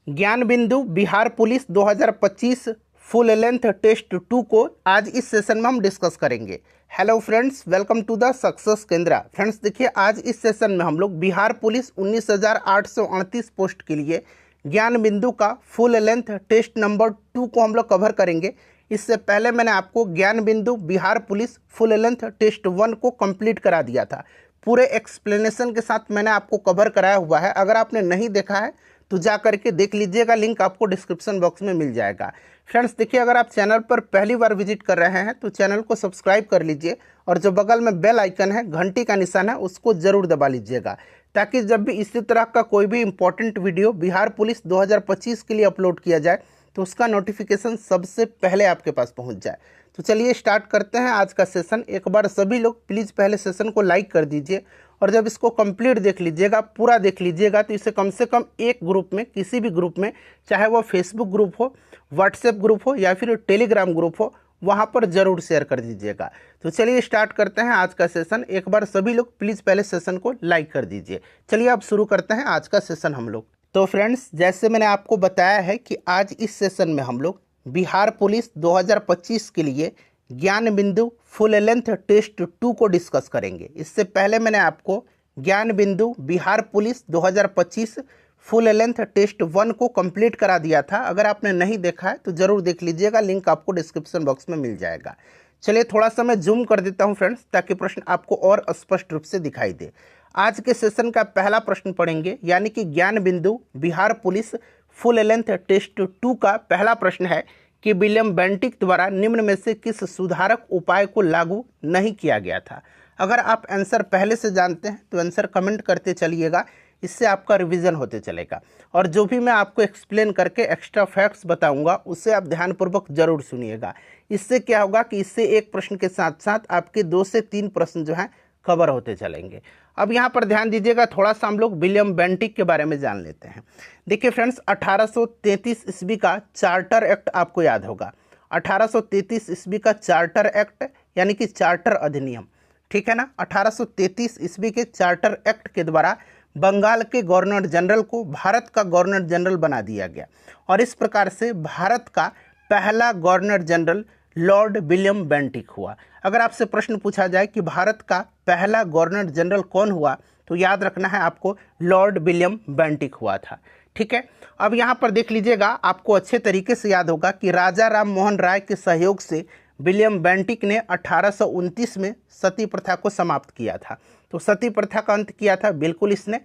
ज्ञान Bindu Bihar police 2025 full length test 2 को आज इस सेशन में हम डिस्कस करेंगे। Hello friends, welcome to the success Kendra. Friends देखिए, आज इस सेशन में हम लोग बिहार पुलिस 19,838 पोस्ट के लिए ज्ञान बिंदु का फुल लेंथ टेस्ट नंबर 2 को हम लोग कवर करेंगे। इससे पहले मैंने आपको Gyan Bindu Bihar police full length test 1 को कंप्लीट करा दिया था। पूरे एक्सप्लेनेशन के साथ मैंने आपको कवर कराया हुआ है। अगर आपने नहीं देखा है तो जा करके देख लीजिएगा, लिंक आपको डिस्क्रिप्शन बॉक्स में मिल जाएगा। फ्रेंड्स देखिए, अगर आप चैनल पर पहली बार विजिट कर रहे हैं तो चैनल को सब्सक्राइब कर लीजिए और जो बगल में बेल आइकन है, घंटी का निशान है, उसको ज़रूर दबा लीजिएगा, ताकि जब भी इसी तरह का कोई भी इंपॉर्टेंट वीडियो बिहार पुलिस 2025 के लिए अपलोड किया जाए तो उसका नोटिफिकेशन सबसे पहले आपके पास पहुंच जाए। तो चलिए स्टार्ट करते हैं आज का सेशन। एक बार सभी लोग प्लीज़ पहले सेशन को लाइक कर दीजिए और जब इसको कंप्लीट देख लीजिएगा, पूरा देख लीजिएगा, तो इसे कम से कम एक ग्रुप में, किसी भी ग्रुप में, चाहे वो फेसबुक ग्रुप हो, व्हाट्सएप ग्रुप हो या फिर टेलीग्राम ग्रुप हो, वहाँ पर ज़रूर शेयर कर दीजिएगा। तो चलिए स्टार्ट करते हैं आज का सेशन। एक बार सभी लोग प्लीज़ पहले सेशन को लाइक कर दीजिए। चलिए अब शुरू करते हैं आज का सेशन हम लोग। तो फ्रेंड्स, जैसे मैंने आपको बताया है कि आज इस सेशन में हम लोग बिहार पुलिस 2025 के लिए ज्ञान बिंदु फुल लेंथ टेस्ट 2 को डिस्कस करेंगे। इससे पहले मैंने आपको Gyan Bindu Bihar police 2025 full length test 1 को कंप्लीट करा दिया था। अगर आपने नहीं देखा है तो ज़रूर देख लीजिएगा, लिंक आपको डिस्क्रिप्शन बॉक्स में मिल जाएगा। चलिए थोड़ा सा मैं जूम कर देता हूं फ्रेंड्स, ताकि प्रश्न आपको और स्पष्ट रूप से दिखाई दे। आज के सेशन का पहला प्रश्न पढ़ेंगे, यानी कि Gyan Bindu Bihar police full length test 2 का पहला प्रश्न है कि विलियम बेंटिक द्वारा निम्न में से किस सुधारक उपाय को लागू नहीं किया गया था। अगर आप आंसर पहले से जानते हैं तो आंसर कमेंट करते चलिएगा, इससे आपका रिवीजन होते चलेगा। और जो भी मैं आपको एक्सप्लेन करके एक्स्ट्रा फैक्ट्स बताऊंगा उसे आप ध्यानपूर्वक जरूर सुनिएगा। इससे क्या होगा कि इससे एक प्रश्न के साथ साथ आपके 2 से 3 प्रश्न जो हैं कवर होते चलेंगे। अब यहाँ पर ध्यान दीजिएगा, थोड़ा सा हम लोग विलियम बेंटिक के बारे में जान लेते हैं। देखिए फ्रेंड्स, 1833 ईस्वी का चार्टर एक्ट आपको याद होगा। 1833 ईस्वी का चार्टर एक्ट यानी कि चार्टर अधिनियम, ठीक है ना। 1833 ईस्वी के चार्टर एक्ट के द्वारा बंगाल के गवर्नर जनरल को भारत का गवर्नर जनरल बना दिया गया और इस प्रकार से भारत का पहला governor general Lord William Bentinck हुआ। अगर आपसे प्रश्न पूछा जाए कि भारत का पहला गवर्नर जनरल कौन हुआ, तो याद रखना है आपको, लॉर्ड विलियम बेंटिक हुआ था, ठीक है। अब यहाँ पर देख लीजिएगा, आपको अच्छे तरीके से याद होगा कि राजा राम मोहन राय के सहयोग से विलियम बेंटिक ने 1829 में सती प्रथा को समाप्त किया था। तो सती प्रथा का अंत किया था, बिल्कुल इसने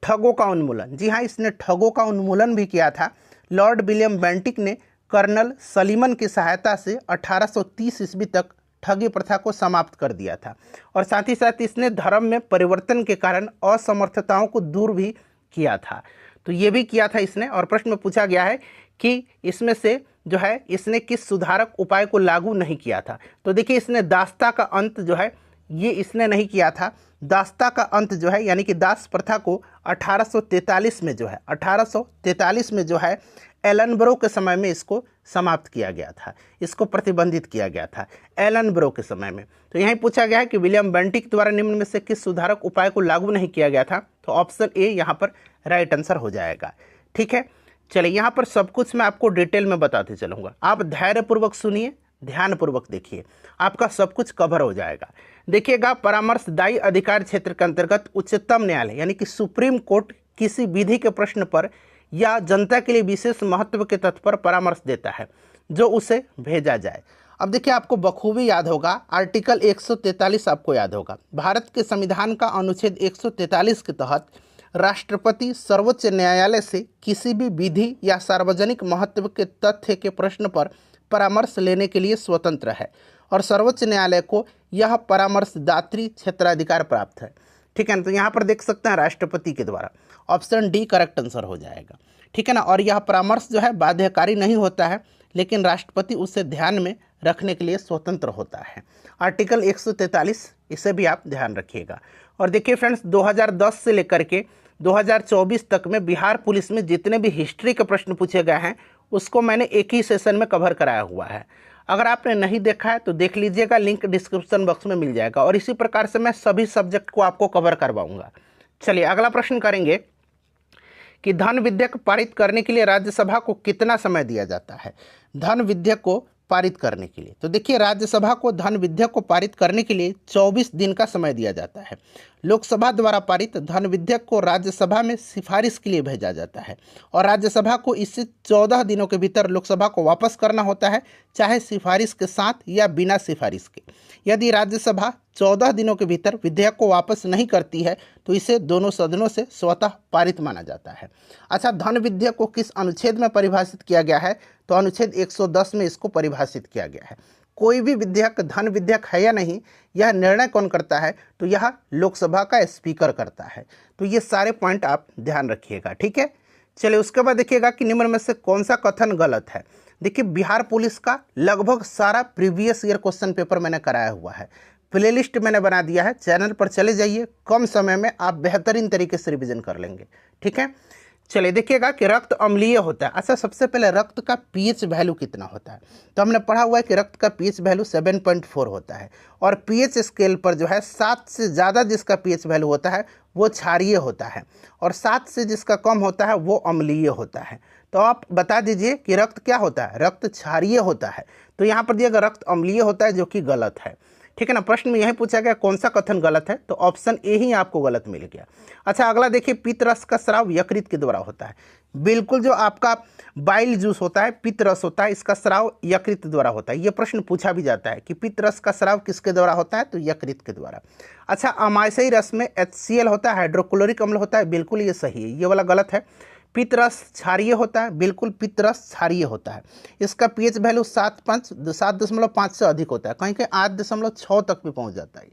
ठगों का उन्मूलन, जी हाँ, इसने ठगों का उन्मूलन भी किया था। लॉर्ड विलियम बेंटिक ने कर्नल सलीमन की सहायता से 1830 ईस्वी तक ठगी प्रथा को समाप्त कर दिया था और साथ ही साथ इसने धर्म में परिवर्तन के कारण असमर्थताओं को दूर भी किया था। तो ये भी किया था इसने। और प्रश्न में पूछा गया है कि इसमें से जो है इसने किस सुधारक उपाय को लागू नहीं किया था। तो देखिए, इसने दास्ता का अंत जो है ये इसने नहीं किया था। दास्ता का अंत जो है यानी कि दास प्रथा को 1843 में जो है 1843 में जो है एलनब्रो के समय में इसको समाप्त किया गया था, इसको प्रतिबंधित किया गया था एलनब्रो के समय में। तो यहीं पूछा गया है कि विलियम बेंटिक द्वारा निम्न में से किस सुधारक उपाय को लागू नहीं किया गया था। तो ऑप्शन ए यहाँ पर राइट आंसर हो जाएगा, ठीक है। चलिए, यहाँ पर सब कुछ मैं आपको डिटेल में बताते चलूँगा, आप धैर्यपूर्वक सुनिए, ध्यानपूर्वक देखिए, आपका सब कुछ कवर हो जाएगा। देखिएगा, परामर्शदायी अधिकार क्षेत्र के अंतर्गत उच्चतम न्यायालय यानी कि सुप्रीम कोर्ट किसी विधि के प्रश्न पर या जनता के लिए विशेष महत्व के तथ्य पर परामर्श देता है जो उसे भेजा जाए। अब देखिए, आपको बखूबी याद होगा, आर्टिकल 143 आपको याद होगा। भारत के संविधान का अनुच्छेद 143 के तहत राष्ट्रपति सर्वोच्च न्यायालय से किसी भी विधि या सार्वजनिक महत्व के तथ्य के प्रश्न पर परामर्श लेने के लिए स्वतंत्र है और सर्वोच्च न्यायालय को यह परामर्शदात्री क्षेत्राधिकार प्राप्त है, ठीक है ना। तो यहाँ पर देख सकते हैं राष्ट्रपति के द्वारा, ऑप्शन डी करेक्ट आंसर हो जाएगा, ठीक है ना। और यह परामर्श जो है बाध्यकारी नहीं होता है, लेकिन राष्ट्रपति उसे ध्यान में रखने के लिए स्वतंत्र होता है। आर्टिकल 143, इसे भी आप ध्यान रखिएगा। और देखिए फ्रेंड्स, 2010 से लेकर के 2024 तक में बिहार पुलिस में जितने भी हिस्ट्री के प्रश्न पूछे गए हैं उसको मैंने एक ही सेशन में कवर कराया हुआ है। अगर आपने नहीं देखा है तो देख लीजिएगा, लिंक डिस्क्रिप्शन बॉक्स में मिल जाएगा। और इसी प्रकार से मैं सभी सब्जेक्ट को आपको कवर करवाऊंगा। चलिए अगला प्रश्न करेंगे कि धन विधेयक पारित करने के लिए राज्यसभा को कितना समय दिया जाता है धन विधेयक को पारित करने के लिए। तो देखिए, राज्यसभा को धन विधेयक को पारित करने के लिए 24 दिन का समय दिया जाता है। लोकसभा द्वारा पारित धन विधेयक को राज्यसभा में सिफारिश के लिए भेजा जाता है और राज्यसभा को इससे 14 दिनों के भीतर लोकसभा को वापस करना होता है, चाहे सिफारिश के साथ या बिना सिफारिश के। यदि राज्यसभा 14 दिनों के भीतर विधेयक को वापस नहीं करती है तो इसे दोनों सदनों से स्वतः पारित माना जाता है। अच्छा, धन विधेयक को किस अनुच्छेद में परिभाषित किया गया है? तो अनुच्छेद 110 में इसको परिभाषित किया गया है। कोई भी विधेयक धन विधेयक है या नहीं, यह निर्णय कौन करता है? तो यह लोकसभा का स्पीकर करता है। तो ये सारे पॉइंट आप ध्यान रखिएगा, ठीक है। चलिए, उसके बाद देखिएगा कि निम्न में से कौन सा कथन गलत है। देखिए, बिहार पुलिस का लगभग सारा प्रीवियस ईयर क्वेश्चन पेपर मैंने कराया हुआ है, प्लेलिस्ट मैंने बना दिया है, चैनल पर चले जाइए, कम समय में आप बेहतरीन तरीके से रिवीजन कर लेंगे, ठीक है। चलिए, देखिएगा कि रक्त अम्लीय होता है। अच्छा, सबसे पहले रक्त का पीएच वैल्यू कितना होता है? तो हमने पढ़ा हुआ है कि रक्त का पीएच वैल्यू 7.4 होता है और पीएच स्केल पर जो है 7 से ज़्यादा जिसका पीएच वैल्यू होता है वो क्षारीय होता है और 7 से जिसका कम होता है वो अम्लीय होता है। तो आप बता दीजिए कि रक्त क्या होता है? रक्त क्षारीय होता है। तो यहाँ पर दिया गया रक्त अम्लीय होता है, जो कि गलत है, ठीक है ना। प्रश्न में यही पूछा गया कौन सा कथन गलत है, तो ऑप्शन ए ही आपको गलत मिल गया। अच्छा, अगला देखिए, पित्त रस का स्राव यकृत के द्वारा होता है। बिल्कुल, जो आपका बाइल जूस होता है, पित्त रस होता है, इसका स्राव यकृत द्वारा होता है। ये प्रश्न पूछा भी जाता है कि पित्त रस का स्राव किसके द्वारा होता है? तो यकृत के द्वारा। अच्छा, अमाशयी रस में HCl होता है, हाइड्रोक्लोरिक अम्ल होता है, बिल्कुल ये सही है, ये वाला गलत है। पित्त रस क्षारीय होता है, बिल्कुल पित्त रस क्षारीय होता है। इसका पीएच वैल्यू 7.5 से अधिक होता है, कहीं कहीं 8.6 तक भी पहुंच जाता है,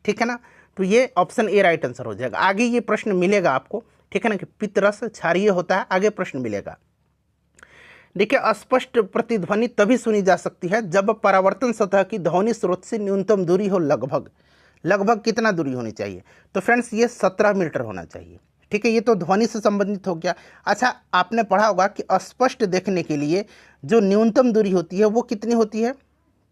ठीक है ना। तो ये ऑप्शन ए राइट आंसर हो जाएगा। आगे ये प्रश्न मिलेगा आपको, ठीक है ना, कि पित्त रस क्षारीय होता है, आगे प्रश्न मिलेगा। देखिए, अस्पष्ट प्रतिध्वनि तभी सुनी जा सकती है जब परावर्तन सतह की ध्वनि स्रोत से न्यूनतम दूरी हो। लगभग कितना दूरी होनी चाहिए? तो फ्रेंड्स, ये 17 मीटर होना चाहिए, ठीक है। ये तो ध्वनि से संबंधित हो गया। अच्छा, आपने पढ़ा होगा कि स्पष्ट देखने के लिए जो न्यूनतम दूरी होती है वो कितनी होती है?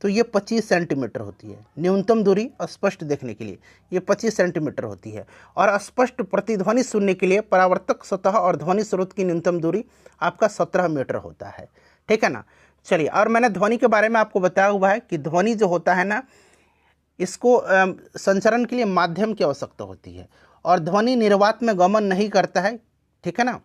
तो ये 25 सेंटीमीटर होती है। न्यूनतम दूरी स्पष्ट देखने के लिए ये 25 सेंटीमीटर होती है और स्पष्ट प्रतिध्वनि सुनने के लिए परावर्तक सतह और ध्वनि स्रोत की न्यूनतम दूरी आपका 17 मीटर होता है, ठीक है ना। चलिए, और मैंने ध्वनि के बारे में आपको बताया हुआ है कि ध्वनि जो होता है ना, इसको संचरण के लिए माध्यम की आवश्यकता होती है और ध्वनि निर्वात में गमन नहीं करता है, ठीक है ना।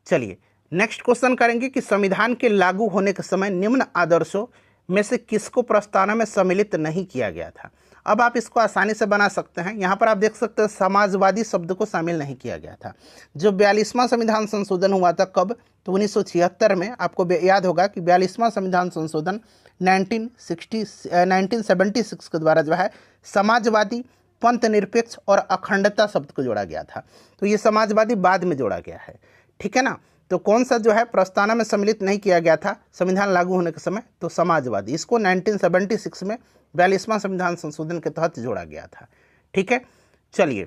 चलिए, नेक्स्ट क्वेश्चन करेंगे कि संविधान के लागू होने के समय निम्न आदर्शों में से किसको प्रस्तावना में सम्मिलित नहीं किया गया था? अब आप इसको आसानी से बना सकते हैं। यहाँ पर आप देख सकते हैं समाजवादी शब्द को शामिल नहीं किया गया था। जो 42वां संविधान संशोधन हुआ था कब? तो 1976 में। आपको याद होगा कि 42वां संविधान संशोधन 1976 के द्वारा जो है समाजवादी, पंथ निरपेक्ष और अखंडता शब्द को जोड़ा गया था। तो ये समाजवादी बाद में जोड़ा गया है, ठीक है ना। तो कौन सा जो है प्रस्तावना में सम्मिलित नहीं किया गया था संविधान लागू होने के समय? तो समाजवादी। इसको 1976 में 42वां संविधान संशोधन के तहत जोड़ा गया था, ठीक है। चलिए,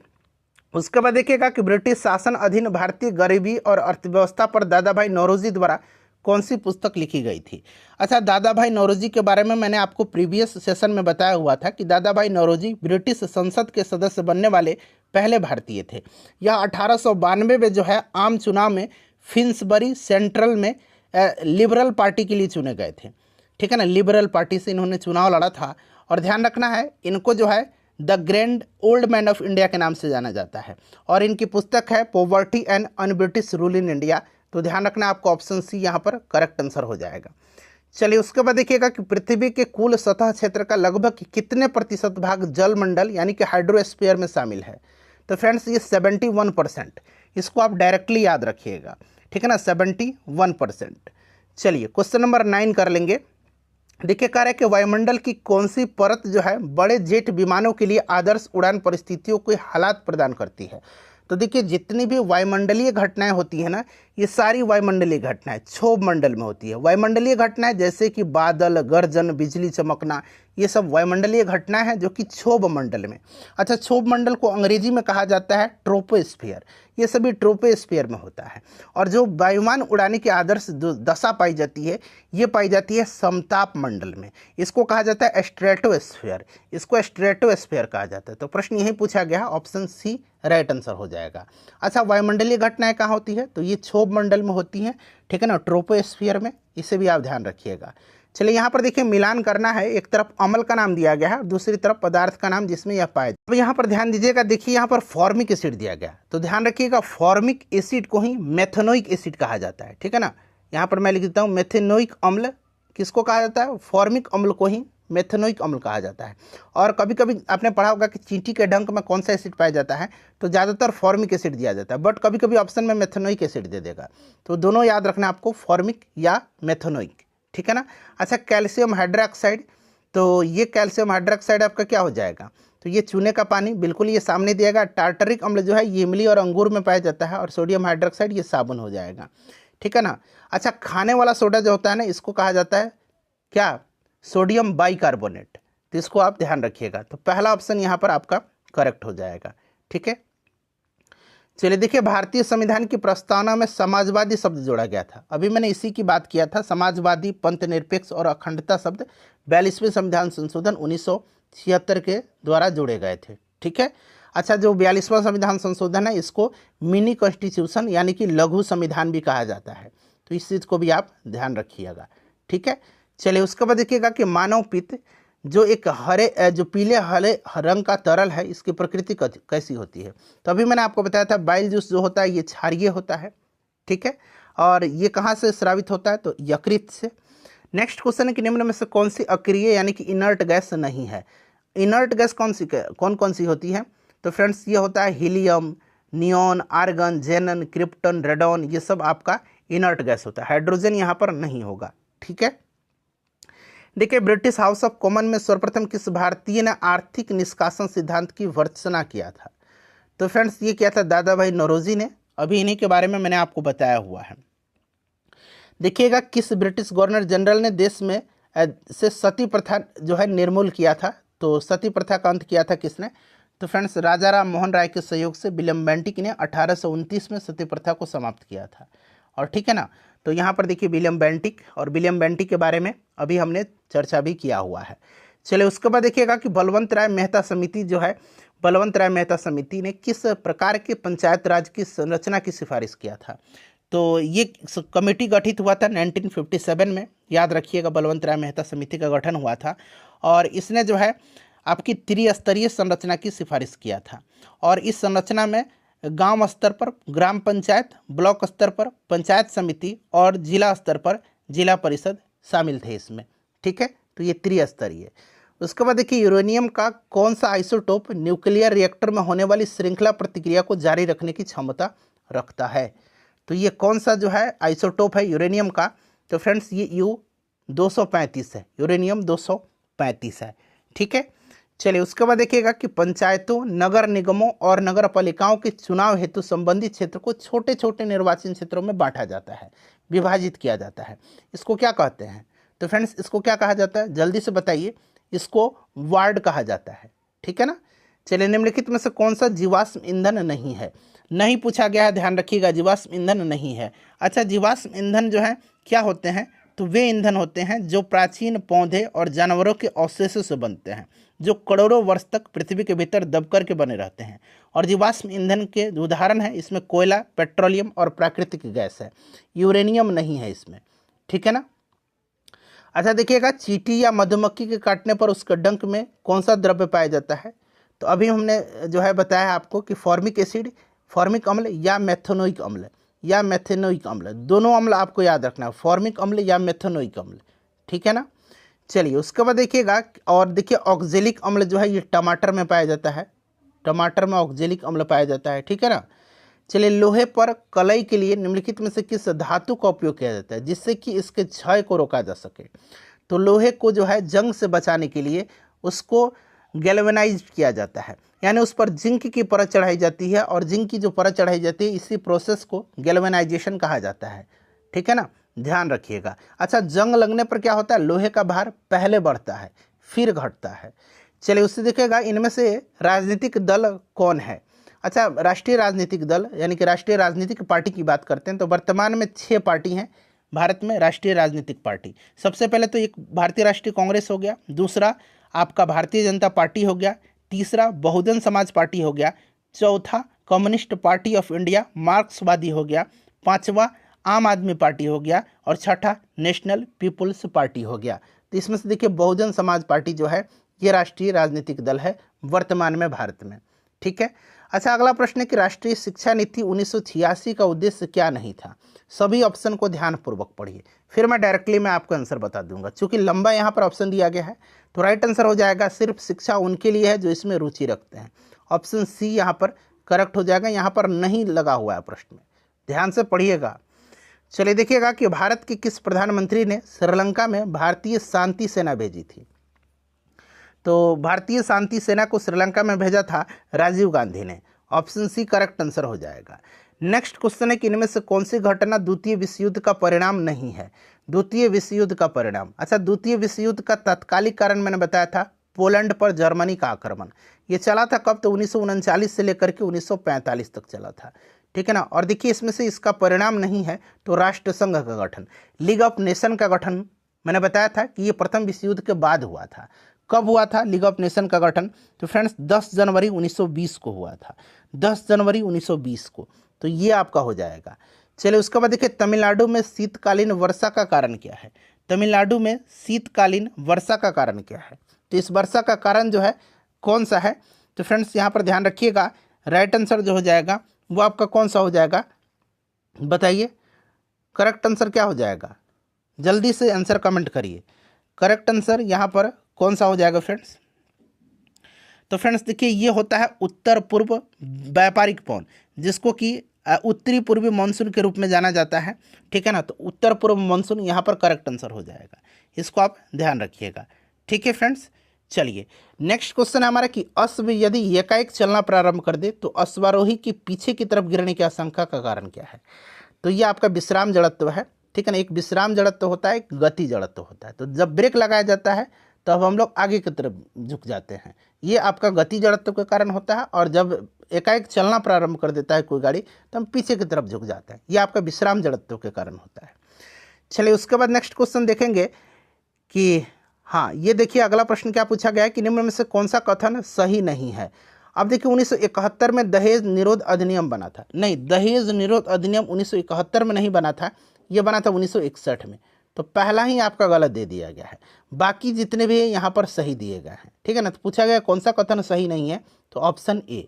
उसके बाद देखिएगा कि ब्रिटिश शासन अधीन भारतीय गरीबी और अर्थव्यवस्था पर दादा भाई नौरोजी द्वारा कौन सी पुस्तक लिखी गई थी? अच्छा, दादा भाई नौरोजी के बारे में मैंने आपको प्रीवियस सेशन में बताया हुआ था कि दादा भाई नौरोजी ब्रिटिश संसद के सदस्य बनने वाले पहले भारतीय थे। यह 1892 में जो है आम चुनाव में फिन्सबरी सेंट्रल में लिबरल पार्टी के लिए चुने गए थे, ठीक है ना। लिबरल पार्टी से इन्होंने चुनाव लड़ा था और ध्यान रखना है, इनको जो है the grand old man of India के नाम से जाना जाता है और इनकी पुस्तक है poverty and un British rule in India. तो ध्यान रखना, आपको ऑप्शन सी यहाँ पर करेक्ट आंसर हो जाएगा। चलिए, उसके बाद देखिएगा कि पृथ्वी के कुल सतह क्षेत्र का लगभग कितने प्रतिशत भाग जलमंडल यानी कि हाइड्रोस्फीयर में शामिल है? तो फ्रेंड्स, ये 71%। इसको आप डायरेक्टली याद रखिएगा, ठीक है ना, 71%। चलिए, क्वेश्चन नंबर 9 कर लेंगे। देखिए, कह रहा है कि वायुमंडल की कौन सी परत जो है बड़े जेट विमानों के लिए आदर्श उड़ान परिस्थितियों के हालात प्रदान करती है? तो देखिए, जितनी भी वायुमंडलीय घटनाएं होती हैं ना, ये सारी वायुमंडलीय घटनाएं क्षोभ मंडल में होती है। वायुमंडलीय घटनाएं जैसे कि बादल, गर्जन, बिजली चमकना, ये सब वायुमंडलीय घटना है जो कि क्षोभ मंडल में। अच्छा, क्षोभ मंडल को अंग्रेजी में कहा जाता है ट्रोपोस्फियर। ये सभी ट्रोपोस्फियर में होता है। और जो वायुमान उड़ाने की आदर्श दशा पाई जाती है, ये पाई जाती है समताप मंडल में। इसको कहा जाता है स्ट्रेटोस्फियर। इसको स्ट्रेटोस्फियर कहा जाता है। तो प्रश्न यही पूछा गया, ऑप्शन सी राइट आंसर हो जाएगा। अच्छा, वायुमंडलीय घटनाएं कहाँ होती है? तो ये क्षोभ मंडल में होती हैं, ठीक है ना, ट्रोपोस्फियर में। इसे भी आप ध्यान रखिएगा। चलिए यहाँ पर देखिए, मिलान करना है। एक तरफ अम्ल का नाम दिया गया है और दूसरी तरफ पदार्थ का नाम जिसमें यह पाया जाए। अब यहाँ पर ध्यान दीजिएगा, देखिए यहाँ पर फॉर्मिक एसिड दिया गया, तो ध्यान रखिएगा फॉर्मिक एसिड को ही मेथेनोइक एसिड कहा जाता है, ठीक है ना। यहाँ पर मैं लिख देता हूँ मेथेनोइक अम्ल किसको कहा जाता है? फॉर्मिक अम्ल को ही मेथेनोइक अम्ल कहा जाता है। और कभी कभी आपने पढ़ा होगा कि चींटी के डंक में कौन सा एसिड पाया जाता है, तो ज़्यादातर फॉर्मिक एसिड दिया जाता है, बट कभी कभी ऑप्शन में मेथेनोइक एसिड दे देगा। तो दोनों याद रखना आपको, फॉर्मिक या मेथेनोइक, ठीक है ना। अच्छा, कैल्शियम हाइड्रोक्साइड, तो ये कैल्शियम हाइड्रोक्साइड आपका क्या हो जाएगा? तो ये चूने का पानी, बिल्कुल ये सामने दिएगा। टार्टरिक अम्ल जो है ये इमली और अंगूर में पाया जाता है। और सोडियम हाइड्रोक्साइड ये साबुन हो जाएगा, ठीक है ना। अच्छा, खाने वाला सोडा जो होता है ना, इसको कहा जाता है क्या? Sodium bicarbonate. तो इसको आप ध्यान रखिएगा। तो पहला ऑप्शन यहाँ पर आपका करेक्ट हो जाएगा, ठीक है। चलिए देखिए, भारतीय संविधान की प्रस्तावना में समाजवादी शब्द जोड़ा गया था। अभी मैंने इसी की बात किया था, समाजवादी, पंथ निरपेक्ष और अखंडता शब्द 42वें संविधान संशोधन 1976 के द्वारा जोड़े गए थे, ठीक है। अच्छा, जो 42वां संविधान संशोधन है, इसको मिनी कॉन्स्टिट्यूशन यानी कि लघु संविधान भी कहा जाता है। तो इस चीज़ को भी आप ध्यान रखिएगा, ठीक है। चलिए उसके बाद देखिएगा कि मानव पित्त जो एक जो पीले हरे रंग का तरल है, इसकी प्रकृति कैसी होती है? तो अभी मैंने आपको बताया था बाइल जूस जो होता है ये क्षारीय होता है, ठीक है। और ये कहाँ से स्रावित होता है? तो यकृत से। नेक्स्ट क्वेश्चन है कि निम्न में से कौन सी अक्रिय यानी कि इनर्ट गैस नहीं है? इनर्ट गैस कौन कौन सी होती है? तो फ्रेंड्स ये होता है helium, neon, argon, जेनन, krypton, radon, ये सब आपका इनर्ट गैस होता है। हाइड्रोजन यहाँ पर नहीं होगा, ठीक है। देखिए, ब्रिटिश हाउस ऑफ कॉमन में सर्वप्रथम किस भारतीय ने आर्थिक निष्कासन सिद्धांत की वर्चना किया था? तो फ्रेंड्स ये किया था दादा भाई नौरोजी ने। अभी इन्हीं के बारे में मैंने आपको बताया हुआ है। देखिएगा, किस ब्रिटिश गवर्नर जनरल ने देश में से सती प्रथा जो है निर्मूल किया था? तो सती प्रथा का अंत किया था किसने? तो फ्रेंड्स राजा राम मोहन राय के सहयोग से विलियम बेंटिक ने 1829 में सती प्रथा को समाप्त किया था। और ठीक है ना, तो यहाँ पर देखिए विलियम बेंटिक, और विलियम बेंटिक के बारे में अभी हमने चर्चा भी किया हुआ है। चलिए उसके बाद देखिएगा कि बलवंत राय मेहता समिति जो है, बलवंत राय मेहता समिति ने किस प्रकार के पंचायत राज की संरचना की सिफारिश किया था? तो ये कमेटी गठित हुआ था 1957 में, याद रखिएगा बलवंत राय मेहता समिति का गठन हुआ था। और इसने जो है आपकी त्रिस्तरीय संरचना की सिफारिश किया था। और इस संरचना में गांव स्तर पर ग्राम पंचायत, ब्लॉक स्तर पर पंचायत समिति और जिला स्तर पर जिला परिषद शामिल थे इसमें, ठीक है। तो ये त्रिस्तरीय। उसके बाद देखिए यूरेनियम का कौन सा आइसोटोप न्यूक्लियर रिएक्टर में होने वाली श्रृंखला प्रतिक्रिया को जारी रखने की क्षमता रखता है? तो ये कौन सा जो है आइसोटोप है यूरेनियम का? तो फ्रेंड्स ये U-235 है, यूरेनियम 235 है, ठीक है। चलिए उसके बाद देखिएगा कि पंचायतों, नगर निगमों और नगर पालिकाओं के चुनाव हेतु संबंधित क्षेत्र को छोटे छोटे निर्वाचन क्षेत्रों में बांटा जाता है, विभाजित किया जाता है। इसको क्या कहते हैं? तो फ्रेंड्स इसको क्या कहा जाता है? जल्दी से बताइए। इसको वार्ड कहा जाता है, ठीक है ना। चलिए निम्नलिखित में से कौन सा जीवाश्म ईंधन नहीं है? नहीं पूछा गया है, ध्यान रखिएगा, जीवाश्म ईंधन नहीं है। अच्छा, जीवाश्म ईंधन जो है क्या होते हैं? तो वे ईंधन होते हैं जो प्राचीन पौधे और जानवरों के अवशेषों से बनते हैं, जो करोड़ों वर्ष तक पृथ्वी के भीतर दब करके बने रहते हैं। और जीवाश्म ईंधन के उदाहरण है इसमें कोयला, पेट्रोलियम और प्राकृतिक गैस है, यूरेनियम नहीं है इसमें, ठीक है ना। अच्छा देखिएगा, चींटी या मधुमक्खी के काटने पर उसके डंक में कौन सा द्रव्य पाया जाता है? तो अभी हमने जो है बताया आपको कि फॉर्मिक एसिड, फॉर्मिक अम्ल या मेथेनोइक अम्ल या मेथेनोइक अम्ल, दोनों अम्ल आपको याद रखना है, फॉर्मिक अम्ल या मेथेनोइक अम्ल, ठीक है ना। चलिए उसके बाद देखिएगा, और देखिए ऑक्जेलिक अम्ल जो है ये टमाटर में पाया जाता है, टमाटर में ऑक्जेलिक अम्ल पाया जाता है, ठीक है ना। चलिए लोहे पर कलई के लिए निम्नलिखित में से किस धातु का उपयोग किया जाता है जिससे कि इसके क्षय को रोका जा सके? तो लोहे को जो है जंग से बचाने के लिए उसको गैल्वेनाइज किया जाता है, यानी उस पर जिंक की परत चढ़ाई जाती है, और जिंक की जो परत चढ़ाई जाती है इसी प्रोसेस को गैल्वेनाइजेशन कहा जाता है, ठीक है ना, ध्यान रखिएगा। अच्छा, जंग लगने पर क्या होता है? लोहे का भार पहले बढ़ता है, फिर घटता है। चलिए उससे देखिएगा इनमें से राजनीतिक दल कौन है। अच्छा, राष्ट्रीय राजनीतिक दल यानी कि राष्ट्रीय राजनीतिक पार्टी की बात करते हैं तो वर्तमान में 6 पार्टी हैं भारत में राष्ट्रीय राजनीतिक पार्टी। सबसे पहले तो एक भारतीय राष्ट्रीय कांग्रेस हो गया, दूसरा आपका भारतीय जनता पार्टी हो गया, तीसरा बहुजन समाज पार्टी हो गया, चौथा कम्युनिस्ट पार्टी ऑफ इंडिया मार्क्सवादी हो गया, पांचवा आम आदमी पार्टी हो गया और छठा नेशनल पीपुल्स पार्टी हो गया। तो इसमें से देखिए बहुजन समाज पार्टी जो है ये राष्ट्रीय राजनीतिक दल है वर्तमान में भारत में। ठीक है। अच्छा, अगला प्रश्न है कि राष्ट्रीय शिक्षा नीति 1986 का उद्देश्य क्या नहीं था। सभी ऑप्शन को ध्यानपूर्वक पढ़िए, फिर मैं डायरेक्टली मैं आपको आंसर बता दूंगा। चूंकि लंबा यहाँ पर ऑप्शन दिया गया है तो राइट आंसर हो जाएगा सिर्फ शिक्षा उनके लिए है जो इसमें रुचि रखते हैं। ऑप्शन सी यहाँ पर करेक्ट हो जाएगा, यहाँ पर नहीं लगा हुआ है प्रश्न में, ध्यान से पढ़िएगा। चलिए देखिएगा कि भारत के किस प्रधानमंत्री ने श्रीलंका में भारतीय शांति सेना भेजी थी। तो भारतीय शांति सेना को श्रीलंका में भेजा था राजीव गांधी ने। ऑप्शन सी करेक्ट आंसर हो जाएगा। नेक्स्ट क्वेश्चन है कि इनमें से कौन सी घटना द्वितीय विश्व युद्ध का परिणाम नहीं है। द्वितीय विश्व युद्ध का परिणाम, अच्छा द्वितीय विश्व युद्ध का तात्कालिक कारण मैंने बताया था पोलैंड पर जर्मनी का आक्रमण। ये चला था कब, तो 1939 से लेकर के 1945 तक चला था। ठीक है ना। और देखिए इसमें से इसका परिणाम नहीं है तो राष्ट्र संघ का गठन, लीग ऑफ नेशन का गठन मैंने बताया था कि ये प्रथम विश्व युद्ध के बाद हुआ था। कब हुआ था लीग ऑफ नेशन का गठन, तो फ्रेंड्स 10 जनवरी 1920 को हुआ था, 10 जनवरी 1920 को। तो ये आपका हो जाएगा। चलिए उसके बाद देखिए तमिलनाडु में शीतकालीन वर्षा का कारण क्या है। तमिलनाडु में शीतकालीन वर्षा का कारण क्या है, तो इस वर्षा का कारण जो है कौन सा है, तो फ्रेंड्स यहाँ पर ध्यान रखिएगा राइट आंसर जो हो जाएगा वो आपका कौन सा हो जाएगा बताइए। करेक्ट आंसर क्या हो जाएगा, जल्दी से आंसर कमेंट करिए। करेक्ट आंसर यहाँ पर कौन सा हो जाएगा फ्रेंड्स। तो फ्रेंड्स देखिए ये होता है उत्तर पूर्व व्यापारिक पवन, जिसको कि उत्तरी पूर्वी मानसून के रूप में जाना जाता है। ठीक है ना। तो उत्तर पूर्व मानसून यहाँ पर करेक्ट आंसर हो जाएगा, इसको आप ध्यान रखिएगा। ठीक है फ्रेंड्स। चलिए नेक्स्ट क्वेश्चन है हमारा कि अश्व यदि एकाएक चलना प्रारंभ कर दे तो अश्वारोही के पीछे की तरफ गिरने की आशंका का कारण क्या है। तो ये आपका विश्राम जड़त्व है। ठीक है ना। एक विश्राम जड़त्व होता है, एक गति जड़त्व होता है। तो जब ब्रेक लगाया जाता है तब हम लोग आगे की तरफ झुक जाते हैं, ये आपका गति जड़त्व के कारण होता है। और जब एकाएक चलना प्रारंभ कर देता है कोई गाड़ी तो हम पीछे की तरफ झुक जाते हैं, ये आपका विश्राम जड़त्व के कारण होता है। चलिए उसके बाद नेक्स्ट क्वेश्चन देखेंगे कि हाँ ये देखिए अगला प्रश्न क्या पूछा गया है कि निम्न में से कौन सा कथन सही नहीं है। अब देखिए 1971 में दहेज निरोध अधिनियम बना था, नहीं दहेज निरोध अधिनियम 1971 में नहीं बना था, ये बना था 1961 में। तो पहला ही आपका गलत दे दिया गया है, बाकी जितने भी यहाँ पर सही दिए गए हैं। ठीक है ना। तो पूछा गया कौन सा कथन सही नहीं है, तो ऑप्शन ए।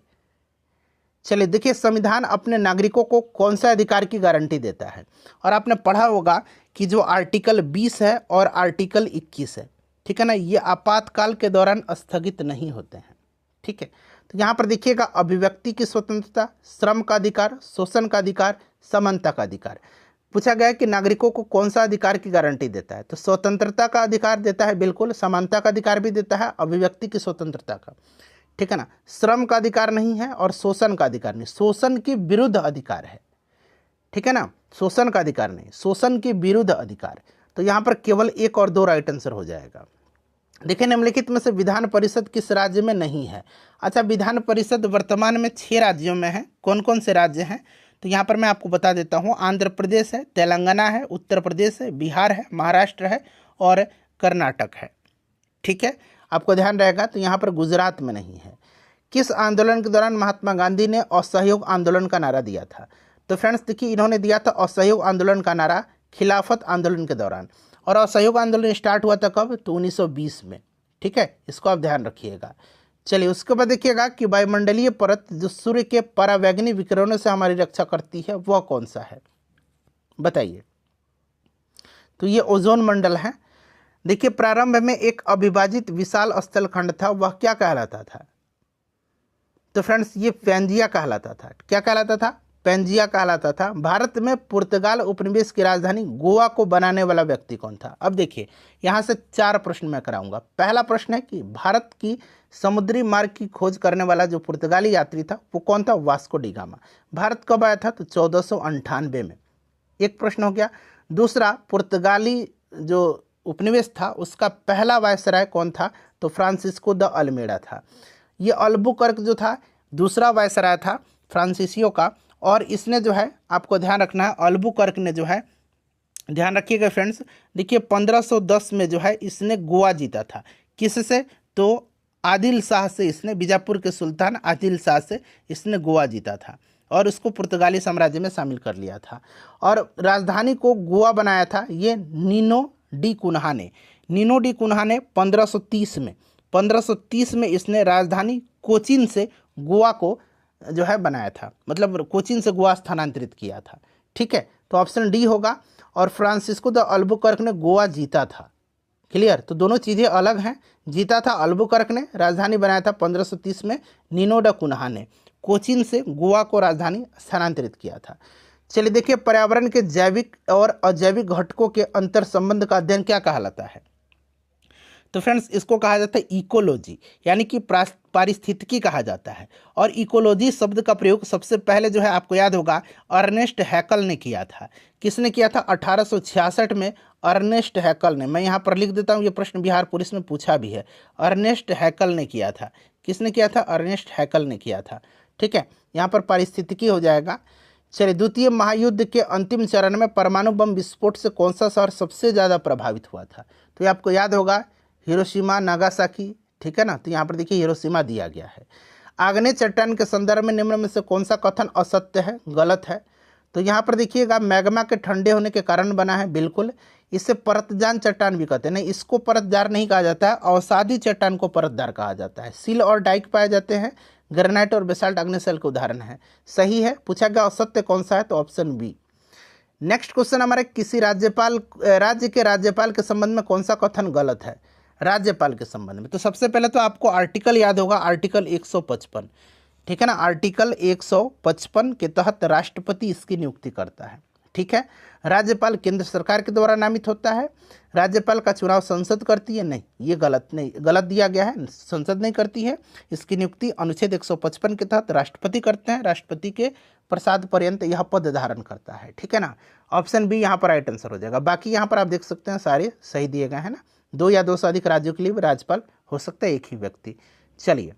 चलिए देखिए संविधान अपने नागरिकों को कौन सा अधिकार की गारंटी देता है, और आपने पढ़ा होगा कि जो आर्टिकल 20 है और आर्टिकल 21 है, ठीक है ना, ये आपातकाल के दौरान स्थगित नहीं होते हैं। ठीक है। तो यहाँ पर देखिएगा अभिव्यक्ति की स्वतंत्रता, श्रम का अधिकार, शोषण का अधिकार, समानता का अधिकार। पूछा गया है कि नागरिकों को कौन सा अधिकार की गारंटी देता है, तो स्वतंत्रता का अधिकार देता है बिल्कुल, समानता का अधिकार भी देता है, अभिव्यक्ति की स्वतंत्रता का। ठीक है ना। श्रम का अधिकार नहीं है और शोषण का अधिकार नहीं, शोषण के विरुद्ध अधिकार है। ठीक है ना। शोषण का अधिकार नहीं, शोषण के विरुद्ध अधिकार। तो यहाँ पर केवल 1 और 2 राइट आंसर हो जाएगा। देखिए निम्नलिखित में से विधान परिषद किस राज्य में नहीं है। अच्छा विधान परिषद वर्तमान में 6 राज्यों में है। कौन कौन से राज्य हैं, तो यहाँ पर मैं आपको बता देता हूँ। आंध्र प्रदेश है, तेलंगाना है, उत्तर प्रदेश है, बिहार है, महाराष्ट्र है और कर्नाटक है। ठीक है, आपको ध्यान रहेगा। तो यहाँ पर गुजरात में नहीं है। किस आंदोलन के दौरान महात्मा गांधी ने असहयोग आंदोलन का नारा दिया था, तो फ्रेंड्स देखिए इन्होंने दिया था असहयोग आंदोलन का नारा खिलाफत आंदोलन के दौरान। और असहयोग आंदोलन स्टार्ट हुआ था कब, तो 1920 में। ठीक है, इसको आप ध्यान रखिएगा। चलिए उसके बाद देखिएगा कि वायुमंडलीय परत जो सूर्य के परावैंगनी विकिरणों से हमारी रक्षा करती है वह कौन सा है बताइए। तो ये ओजोन मंडल है। देखिए प्रारंभ में एक अविभाजित विशाल स्थल खंड था, वह क्या कहलाता था, तो फ्रेंड्स ये पेंजिया कहलाता था। क्या कहलाता था, पेंजिया कहलाता था। भारत में पुर्तगाल उपनिवेश की राजधानी गोवा को बनाने वाला व्यक्ति कौन था। अब देखिए यहाँ से 4 प्रश्न मैं कराऊंगा। पहला प्रश्न है कि भारत की समुद्री मार्ग की खोज करने वाला जो पुर्तगाली यात्री था वो कौन था, वास्को डी गामा। भारत कब आया था, तो 1498 में। एक प्रश्न हो गया। दूसरा पुर्तगाली जो उपनिवेश था उसका पहला वायसराय कौन था? तो फ्रांसिस्को द अल्मेडा था। ये अल्बुकर्क जो था दूसरा वायसराय था फ्रांसीसियों का, और इसने जो है आपको ध्यान रखना है, अल्बुकर्क ने जो है, ध्यान रखिएगा फ्रेंड्स, देखिए 1510 में जो है इसने गोवा जीता था। किससे? तो आदिल शाह से, इसने बीजापुर के सुल्तान आदिल शाह से इसने गोवा जीता था और उसको पुर्तगाली साम्राज्य में शामिल कर लिया था। और राजधानी को गोवा बनाया था ये नीनो डी कुन्हा ने। नीनो डी कुन्हा ने 1530 में इसने राजधानी कोचीन से गोवा को जो है बनाया था, मतलब कोचीन से गोवा स्थानांतरित किया था। ठीक है, तो ऑप्शन डी होगा। और फ्रांसिस्को द अल्बुकर्क ने गोवा जीता था। क्लियर? तो दोनों चीज़ें अलग हैं। जीता था अल्बुकर्क ने, राजधानी बनाया था 1530 में नीनो ड कुन्हा ने, कोचीन से गोवा को राजधानी स्थानांतरित किया था। चलिए देखिए, पर्यावरण के जैविक और अजैविक घटकों के अंतर संबंध का अध्ययन क्या कहलाता है? तो फ्रेंड्स इसको कहा जाता है इकोलॉजी, यानी कि पारिस्थितिकी कहा जाता है। और इकोलॉजी शब्द का प्रयोग सबसे पहले जो है आपको याद होगा अर्नेस्ट हैकल ने किया था। किसने किया था? 1866 में अर्नेस्ट हैकल ने। मैं यहाँ पर लिख देता हूँ, ये प्रश्न बिहार पुलिस में पूछा भी है। अर्नेस्ट हैकल ने किया था। किसने किया था? अर्नेस्ट हैकल ने किया था। ठीक है, यहाँ पर पारिस्थितिकी हो जाएगा। चलिए, द्वितीय महायुद्ध के अंतिम चरण में परमाणु बम विस्फोट से कौन सा शहर सबसे ज़्यादा प्रभावित हुआ था? तो ये आपको याद होगा हिरोशिमा नागासाकी। ठीक है ना, तो यहाँ पर देखिए हिरोशिमा दिया गया है। आग्नेय चट्टान के संदर्भ में निम्न में से कौन सा कथन असत्य है, गलत है? तो यहाँ पर देखिएगा मैग्मा के ठंडे होने के कारण बना है, बिल्कुल। इसे परतजान चट्टान भी कहते हैं। नहीं, इसको परतदार नहीं कहा जाता है, अवसादी चट्टान को परतदार कहा जाता है। सील और डाइक पाए जाते हैं। ग्रेनाइट और बेसाल्ट अग्निशैल के उदाहरण है। सही है, पूछा गया असत्य कौन सा है? तो ऑप्शन बी। नेक्स्ट क्वेश्चन हमारे, किसी राज्य के राज्यपाल के संबंध में कौन सा कथन गलत है? राज्यपाल के संबंध में तो सबसे पहले तो आपको आर्टिकल याद होगा, आर्टिकल 155। ठीक है ना, आर्टिकल 155 के तहत राष्ट्रपति इसकी नियुक्ति करता है। ठीक है, राज्यपाल केंद्र सरकार के द्वारा नामित होता है। राज्यपाल का चुनाव संसद करती है? नहीं, ये गलत दिया गया है, संसद नहीं करती है। इसकी नियुक्ति अनुच्छेद 155 के तहत राष्ट्रपति करते हैं। राष्ट्रपति के प्रसाद पर्यंत यह पद धारण करता है। ठीक है ना, ऑप्शन बी यहाँ पर राइट आंसर हो जाएगा। बाकी यहाँ पर आप देख सकते हैं सारे सही दिए गए हैं ना। 2 या 2 से अधिक राज्यों के लिए राज्यपाल हो सकता है एक ही व्यक्ति। चलिए,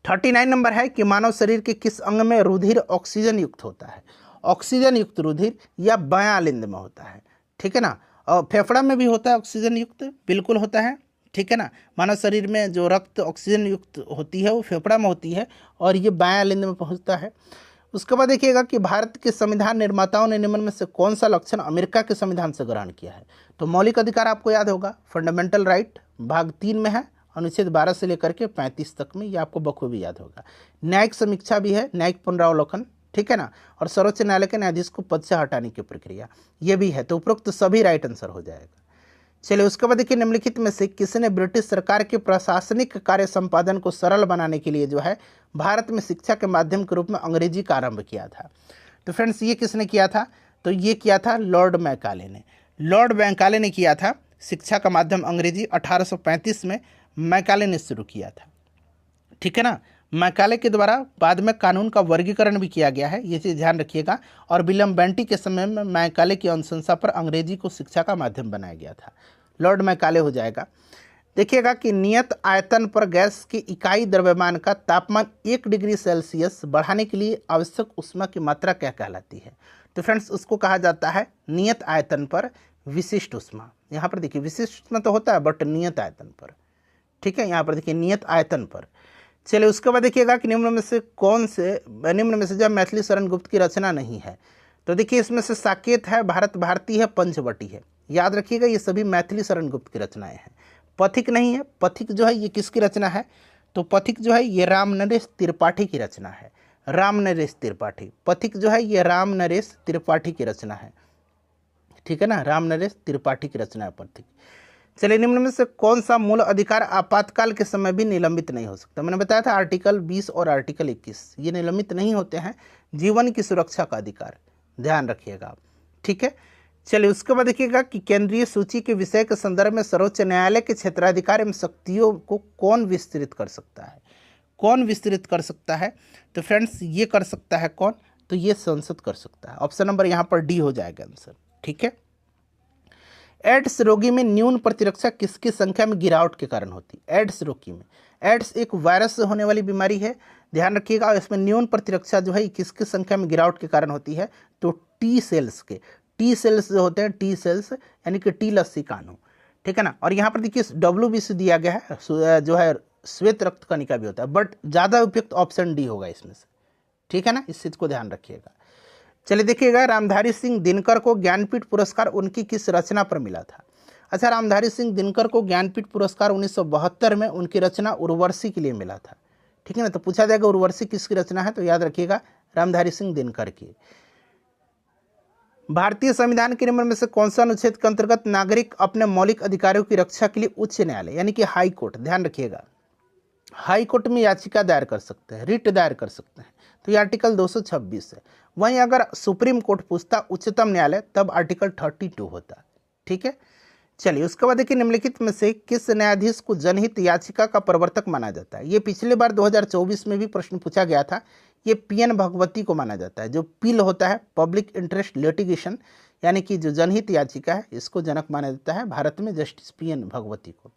39 नंबर है कि मानव शरीर के किस अंग में रुधिर ऑक्सीजन युक्त होता है? ऑक्सीजन युक्त रुधिर या बायां लिंग में होता है। ठीक है ना, और फेफड़ा में भी होता है ऑक्सीजन युक्त, बिल्कुल होता है। ठीक है ना, मानव शरीर में जो रक्त ऑक्सीजन युक्त होती है वो फेफड़ा में होती है और ये बायां लिंग में पहुंचता है। उसके बाद देखिएगा कि भारत के संविधान निर्माताओं ने निम्न में से कौन सा लक्षण अमेरिका के संविधान से ग्रहण किया है? तो मौलिक अधिकार आपको याद होगा, फंडामेंटल राइट भाग 3 में है, अनुच्छेद 12 से लेकर के 35 तक में, ये आपको बखूबी याद होगा। न्यायिक समीक्षा भी है, न्यायिक पुनरावलोकन। ठीक है ना, और सर्वोच्च न्यायालय के न्यायाधीश को पद से हटाने की प्रक्रिया, ये भी है। तो उपरोक्त सभी राइट आंसर हो जाएगा। चलिए, उसके बाद देखिए, निम्नलिखित में से किसने ब्रिटिश सरकार के प्रशासनिक कार्य संपादन को सरल बनाने के लिए जो है भारत में शिक्षा के माध्यम के रूप में अंग्रेजी का आरंभ किया था? तो फ्रेंड्स ये किसने किया था? तो ये किया था लॉर्ड मैकाले ने। लॉर्ड मैकाले ने किया था शिक्षा का माध्यम अंग्रेजी। 1835 में मैकाले ने शुरू किया था। ठीक है ना, मैकाले के द्वारा बाद में कानून का वर्गीकरण भी किया गया है, ये चीज़ ध्यान रखिएगा। और विलियम बेंटी के समय में मैकाले की अनुशंसा पर अंग्रेजी को शिक्षा का माध्यम बनाया गया था। लॉर्ड मैकाले हो जाएगा। देखिएगा कि नियत आयतन पर गैस की इकाई द्रव्यमान का तापमान 1 डिग्री सेल्सियस बढ़ाने के लिए आवश्यक ऊष्मा की मात्रा क्या कहलाती है? तो फ्रेंड्स उसको कहा जाता है नियत आयतन पर विशिष्ट ऊष्मा। यहाँ पर देखिए विशिष्ट ऊष्मा तो होता है बट नियत आयतन पर। ठीक है, यहाँ पर देखिए नियत आयतन पर। चलिए, उसके बाद देखिएगा कि निम्न में से जब मैथिली शरण गुप्त की रचना नहीं है? तो देखिए इसमें से साकेत है, भारत भारती है, पंचवटी है। याद रखिएगा ये सभी मैथिली शरण गुप्त की रचनाएं हैं। पथिक नहीं है। पथिक जो है ये किसकी रचना है? तो पथिक जो है ये रामनरेश त्रिपाठी की रचना है। रामनरेश त्रिपाठी। पथिक जो है ये रामनरेश त्रिपाठी की रचना है। ठीक है ना, रामनरेश त्रिपाठी की रचना है पथिक। चलिए, निम्न में से कौन सा मूल अधिकार आपातकाल के समय भी निलंबित नहीं हो सकता? मैंने बताया था आर्टिकल 20 और आर्टिकल 21 ये निलंबित नहीं होते हैं। जीवन की सुरक्षा का अधिकार, ध्यान रखिएगा आप। ठीक है, चलिए उसके बाद देखिएगा कि केंद्रीय सूची के विषय के संदर्भ में सर्वोच्च न्यायालय के क्षेत्राधिकार एवं शक्तियों को कौन विस्तृत कर सकता है? कौन विस्तृत कर सकता है? तो फ्रेंड्स ये कर सकता है कौन? तो ये संसद कर सकता है। ऑप्शन नंबर यहाँ पर डी हो जाएगा आंसर। ठीक है, एड्स रोगी में न्यून प्रतिरक्षा किसकी संख्या में गिरावट के कारण होती है? एड्स रोगी में, एड्स एक वायरस से होने वाली बीमारी है, ध्यान रखिएगा। इसमें न्यून प्रतिरक्षा जो है किसकी संख्या में गिरावट के कारण होती है? तो टी सेल्स के, टी सेल्स जो होते हैं, टी सेल्स यानी कि टी लस्सी कानू, ठीक है ना। और यहाँ पर देखिए WBC दिया गया है, जो है श्वेत रक्त कणिका भी होता है, बट ज़्यादा उपयुक्त ऑप्शन डी होगा इसमें से, ठीक है ना, इस चीज़ को ध्यान रखिएगा। चलिए देखिएगा, रामधारी सिंह दिनकर को ज्ञानपीठ पुरस्कार उनकी किस रचना पर मिला था? अच्छा, रामधारी सिंह दिनकर को ज्ञानपीठ पुरस्कार 1972 में उनकी रचना उर्वशी के लिए मिला था, ठीक है ना। तो पूछा जाएगा उर्वशी किसकी रचना है, तो याद रखिएगा रामधारी सिंह दिनकर की। भारतीय संविधान के नियम में से कौन सा अनुच्छेद के अंतर्गत नागरिक अपने मौलिक अधिकारों की रक्षा के लिए उच्च न्यायालय यानी कि हाई कोर्ट, ध्यान रखिएगा, हाई कोर्ट में याचिका दायर कर सकते हैं, रिट दायर कर सकते हैं, तो ये आर्टिकल 226 है। वहीं अगर सुप्रीम कोर्ट पूछता उच्चतम न्यायालय, तब आर्टिकल 32 होता, ठीक है। चलिए उसके बाद देखिए, निम्नलिखित में से किस न्यायाधीश को जनहित याचिका का प्रवर्तक माना जाता है? ये पिछले बार 2024 में भी प्रश्न पूछा गया था। ये PN भगवती को माना जाता है। जो पील होता है, पब्लिक इंटरेस्ट लिटिगेशन, यानी कि जो जनहित याचिका है, इसको जनक माना जाता है भारत में जस्टिस PN भगवती को।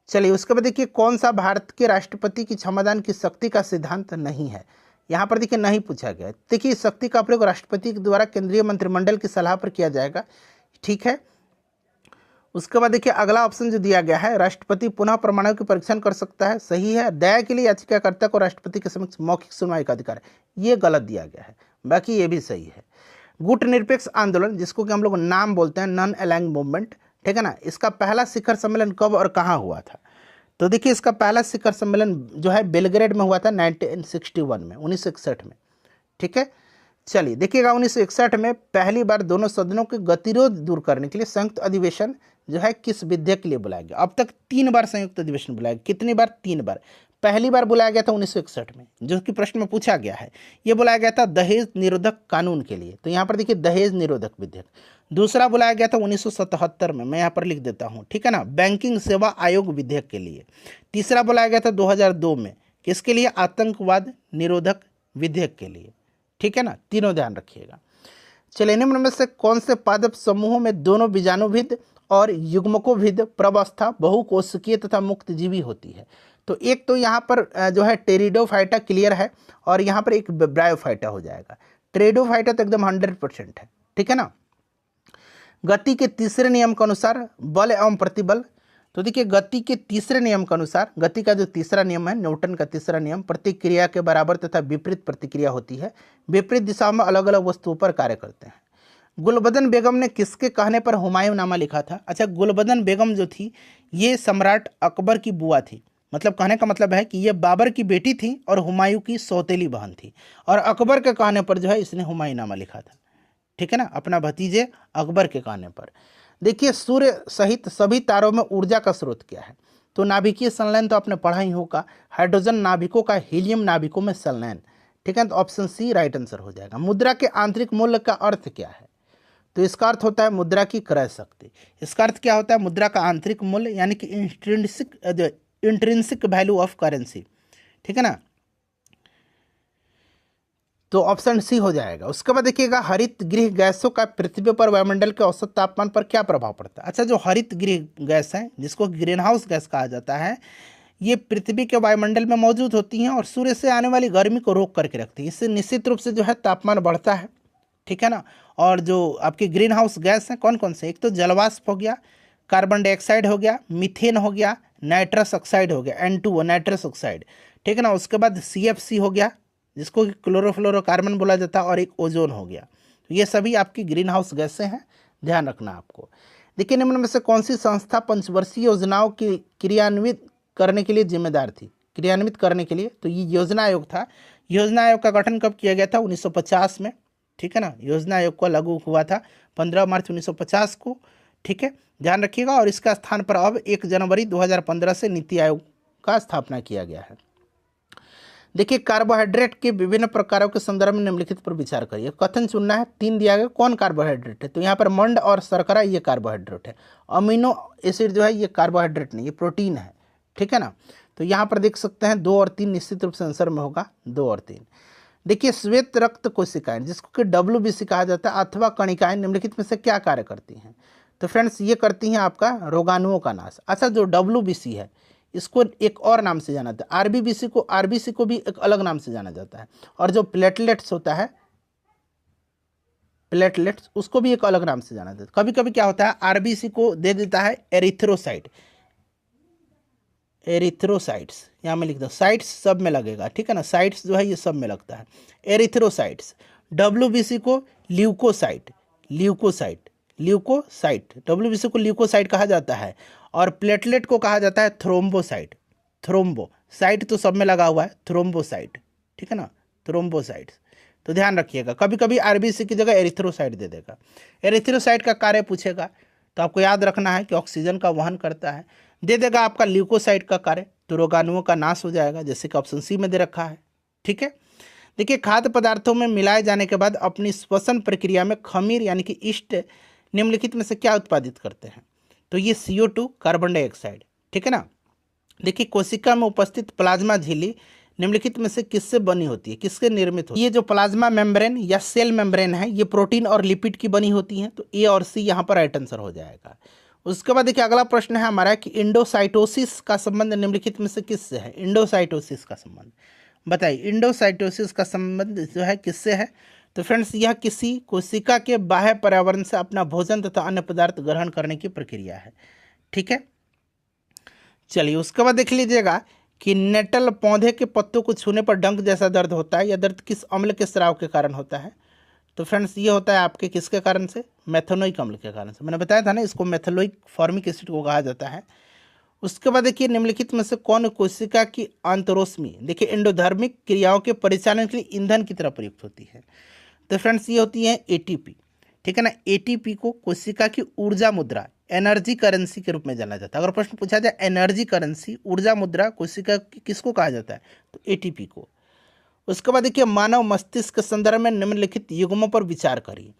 चलिए उसके बाद देखिए, कौन सा भारत के राष्ट्रपति की क्षमादान की शक्ति का सिद्धांत नहीं है? यहाँ पर देखिए नहीं पूछा गया। देखिए शक्ति का प्रयोग राष्ट्रपति के द्वारा केंद्रीय मंत्रिमंडल की सलाह पर किया जाएगा, ठीक है। उसके बाद देखिए अगला ऑप्शन जो दिया गया है, राष्ट्रपति पुनः प्रमाणों की परीक्षण कर सकता है, सही है। दया के लिए याचिकाकर्ता को राष्ट्रपति के समक्ष मौखिक सुनवाई का अधिकार है, ये गलत दिया गया है, बाकी ये भी सही है। गुट निरपेक्ष आंदोलन, जिसको कि हम लोग नाम बोलते हैं नॉन अलाइंग मूवमेंट, ठीक है ना, इसका पहला शिखर सम्मेलन कब और कहाँ हुआ था? तो देखिए इसका पहला शिखर सम्मेलन जो है बेलग्रेड में हुआ था 1961 में, 1961 में, ठीक है। चलिए देखिएगा, 1961 में पहली बार दोनों सदनों के गतिरोध दूर करने के लिए संयुक्त अधिवेशन जो है किस विधेयक के लिए बुलाया गया? अब तक 3 बार संयुक्त अधिवेशन बुलाया गया। कितनी बार? 3 बार। पहली बार बुलाया गया था 1961 में, जो कि प्रश्न में पूछा गया है। ये बुलाया गया था दहेज निरोधक कानून के लिए, तो यहाँ पर देखिए दहेज निरोधक विधेयक। दूसरा बुलाया गया था 1977 में, मैं यहाँ पर लिख देता हूँ, ठीक है ना, बैंकिंग सेवा आयोग विधेयक के लिए। तीसरा बुलाया गया था 2002 में, किसके लिए? आतंकवाद निरोधक विधेयक के लिए, ठीक है ना, तीनों ध्यान रखिएगा। चलिए निम्न में से कौन से पादप समूहों में दोनों बीजाणुभिद और युग्मकोभिद प्रवस्था बहुकोशिकीय तथा मुक्त जीवी होती है? तो एक तो यहाँ पर जो है टेरिडोफाइटा क्लियर है, और यहाँ पर एक ब्रायोफाइटा हो जाएगा। टेरिडोफाइटा तो एकदम 100% है, ठीक है ना। गति के तीसरे नियम के अनुसार बल एवं प्रतिबल, तो देखिए गति के तीसरे नियम के अनुसार, गति का जो तीसरा नियम है, न्यूटन का तीसरा नियम, प्रतिक्रिया के बराबर तथा विपरीत प्रतिक्रिया होती है, विपरीत दिशा में अलग अलग वस्तुओं पर कार्य करते हैं। गुलबदन बेगम ने किसके कहने पर हुमायूंनामा लिखा था? अच्छा, गुलबदन बेगम जो थी ये सम्राट अकबर की बुआ थी, मतलब कहने का मतलब है कि ये बाबर की बेटी थी और हुमायूं की सौतेली बहन थी, और अकबर के कहने पर जो है इसने हुमायूंनामा लिखा था, ठीक है ना, अपना भतीजे अकबर के कहने पर। देखिए सूर्य सहित सभी तारों में ऊर्जा का स्रोत क्या है? तो नाभिकीय संलयन तो आपने पढ़ा ही होगा, हाइड्रोजन नाभिकों का हीलियम नाभिकों में संलयन, ठीक है, तो ऑप्शन सी राइट आंसर हो जाएगा। मुद्रा के आंतरिक मूल्य का अर्थ क्या है? तो इसका अर्थ होता है मुद्रा की क्रय शक्ति। इसका अर्थ क्या होता है? मुद्रा का आंतरिक मूल्य, यानी कि इंट्रिंसिक वैल्यू ऑफ करेंसी, ठीक है ना, तो ऑप्शन सी हो जाएगा। उसके बाद देखिएगा, हरित गृह गैसों का पृथ्वी पर वायुमंडल के औसत तापमान पर क्या प्रभाव पड़ता है? अच्छा, जो हरित गृह गैस है, जिसको ग्रीन हाउस गैस कहा जाता है, ये पृथ्वी के वायुमंडल में मौजूद होती हैं और सूर्य से आने वाली गर्मी को रोक करके रखती है। इससे निश्चित रूप से जो है तापमान बढ़ता है, ठीक है ना। और जो आपके ग्रीन हाउस गैस हैं कौन कौन से? एक तो जलवाष्प हो गया, कार्बन डाइऑक्साइड हो गया, मीथेन हो गया, नाइट्रस ऑक्साइड हो गया, N2O नाइट्रस ऑक्साइड, ठीक है ना। उसके बाद CFC हो गया, जिसको कि क्लोरोफ्लोरोकार्बन बोला जाता है, और एक ओजोन हो गया। तो ये सभी आपकी ग्रीन हाउस गैसें हैं, ध्यान रखना आपको। देखिए निम्न में से कौन सी संस्था पंचवर्षीय योजनाओं की क्रियान्वित करने के लिए जिम्मेदार थी? क्रियान्वित करने के लिए, तो ये योजना आयोग था। योजना आयोग का गठन कब किया गया था? 1950 में, ठीक है ना। योजना आयोग को लागू हुआ था 15 मार्च 1950 को, ठीक है, ध्यान रखिएगा। और इसका स्थान पर अब 1 जनवरी 2015 से नीति आयोग का स्थापना किया गया है। देखिए कार्बोहाइड्रेट के विभिन्न प्रकारों के संदर्भ में निम्नलिखित पर विचार करिए। कथन चुनना है, 3 दिया गया, कौन कार्बोहाइड्रेट है? तो यहाँ पर मंड और शर्करा ये कार्बोहाइड्रेट है। अमीनो एसिड जो है ये कार्बोहाइड्रेट नहीं, ये प्रोटीन है, ठीक है ना। तो यहाँ पर देख सकते हैं 2 और 3 निश्चित रूप से आंसर में होगा 2 और 3। देखिए श्वेत रक्त कोशिकाएं, जिसको कि WBC कहा जाता है, अथवा कणिकाएं निम्नलिखित में से क्या कार्य करती हैं? तो फ्रेंड्स ये करती हैं आपका रोगाणुओं का नाश। अच्छा, जो WBC है इसको एक और नाम से जाना जाता है, RBC को भी एक अलग नाम से जाना जाता है, और जो प्लेटलेट्स होता है, प्लेटलेट्स, उसको भी एक अलग नाम से जाना जाता है। कभी कभी क्या होता है, RBC को दे देता है एरिथ्रोसाइट, एरिथ्रोसाइट्स, यहाँ में लिख दो, साइट्स सब में लगेगा, ठीक है ना, साइट्स जो है ये सब में लगता है, एरिथ्रोसाइट्स। WBC को ल्यूकोसाइट, WBC को ल्यूकोसाइट कहा जाता है, और प्लेटलेट को कहा जाता है थ्रोम्बोसाइट। थ्रोम्बोसाइट तो सब में लगा हुआ है, थ्रोम्बोसाइट, ठीक है ना, थ्रोम्बोसाइट्स। तो ध्यान रखिएगा, कभी कभी RBC की जगह एरिथ्रोसाइट दे देगा। एरिथ्रोसाइट का कार्य पूछेगा तो आपको याद रखना है कि ऑक्सीजन का वहन करता है। दे देगा आपका ल्यूकोसाइट का कार्य, तो रोगाणुओं का नाश हो जाएगा, जैसे कि ऑप्शन सी में दे रखा है, ठीक है। देखिए, खाद्य पदार्थों में मिलाए जाने के बाद अपनी श्वसन प्रक्रिया में खमीर यानी कि ईस्ट निम्नलिखित में से क्या उत्पादित करते हैं? तो ये CO2, कार्बन डाइऑक्साइड, ठीक है ना। देखिए, कोशिका में उपस्थित प्लाज्मा झिल्ली निम्नलिखित में से किससे बनी होती है, किसके निर्मित होती है? ये जो प्लाज्मा मेम्ब्रेन या सेल मेम्ब्रेन है, ये प्रोटीन और लिपिड की बनी होती है, तो A और C यहाँ पर राइट आंसर हो जाएगा। उसके बाद देखिए, अगला प्रश्न है हमारा कि इंडोसाइटोसिस का संबंध निम्नलिखित में से किससे है? इंडोसाइटोसिस का संबंध बताइए, इंडोसाइटोसिस का संबंध जो है किससे है? तो फ्रेंड्स, यह किसी कोशिका के बाह्य पर्यावरण से अपना भोजन तथा अन्य पदार्थ ग्रहण करने की प्रक्रिया है, ठीक है। चलिए, उसके बाद देख लीजिएगा कि नेटल पौधे के पत्तों को छूने पर डंक जैसा दर्द होता है, यह दर्द किस अम्ल के स्राव के कारण होता है? तो फ्रेंड्स, ये होता है आपके किसके कारण से? मेथनोइक अम्ल के कारण से। मैंने बताया था ना, इसको मेथनोइक फॉर्मिक एसिड को कहा जाता है। उसके बाद देखिए, निम्नलिखित में से कौन कोशिका की अंतरोष्मी, देखिए, एंडोधर्मिक क्रियाओं के परिचालन के लिए ईंधन की तरह प्रयुक्त होती है? तो फ्रेंड्स, ये होती है ATP, ठीक है ना। ATP को कोशिका की ऊर्जा मुद्रा, एनर्जी करेंसी के रूप में जाना जाता है। अगर प्रश्न पूछा जाए एनर्जी करेंसी, ऊर्जा मुद्रा कोशिका की किसको कहा जाता है? तो ATP को। उसके बाद देखिए, मानव मस्तिष्क के संदर्भ में निम्नलिखित युग्मों पर विचार करिए।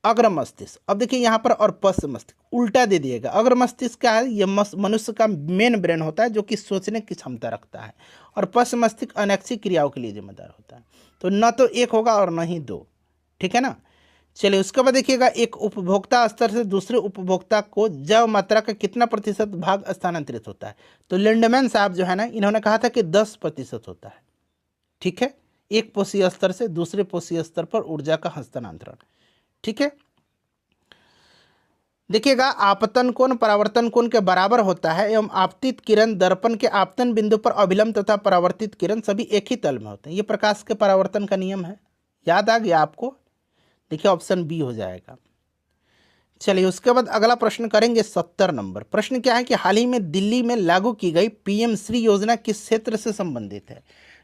अग्र मस्तिष्क, अब देखिए यहाँ पर, और पश्च मस्तिष्क, उल्टा दे दिएगा। अग्र मस्तिष्क क्या है? ये मनुष्य का मेन ब्रेन होता है, जो कि सोचने की क्षमता रखता है, और पश्च मस्तिष्क अनैच्छिक क्रियाओं के लिए जिम्मेदार होता है। तो न तो एक होगा और न ही दो, ठीक है ना। चलिए, उसके बाद देखिएगा, एक उपभोक्ता स्तर से दूसरे उपभोक्ता को जैव मात्रा का कितना प्रतिशत भाग स्थानांतरित होता है? तो लिंडमैन साहब जो है ना, इन्होंने कहा था कि 10% होता है, ठीक है, एक पोषीय स्तर से दूसरे पोषीय स्तर पर ऊर्जा का हस्तांतरण, ठीक है। देखिएगा, आपतन कोण परावर्तन कोण के बराबर होता है एवं आपतित किरण दर्पण के आपतन बिंदु पर अभिलंब तथा परावर्तित किरण सभी एक ही तल में होते हैं। ये प्रकाश के परावर्तन का नियम है, याद आ गया आपको? देखिए, ऑप्शन बी हो जाएगा। चलिए, उसके बाद अगला प्रश्न करेंगे 70 नंबर। प्रश्न क्या है कि हाल ही में दिल्ली में लागू की गई PM श्री योजना किस क्षेत्र से संबंधित है?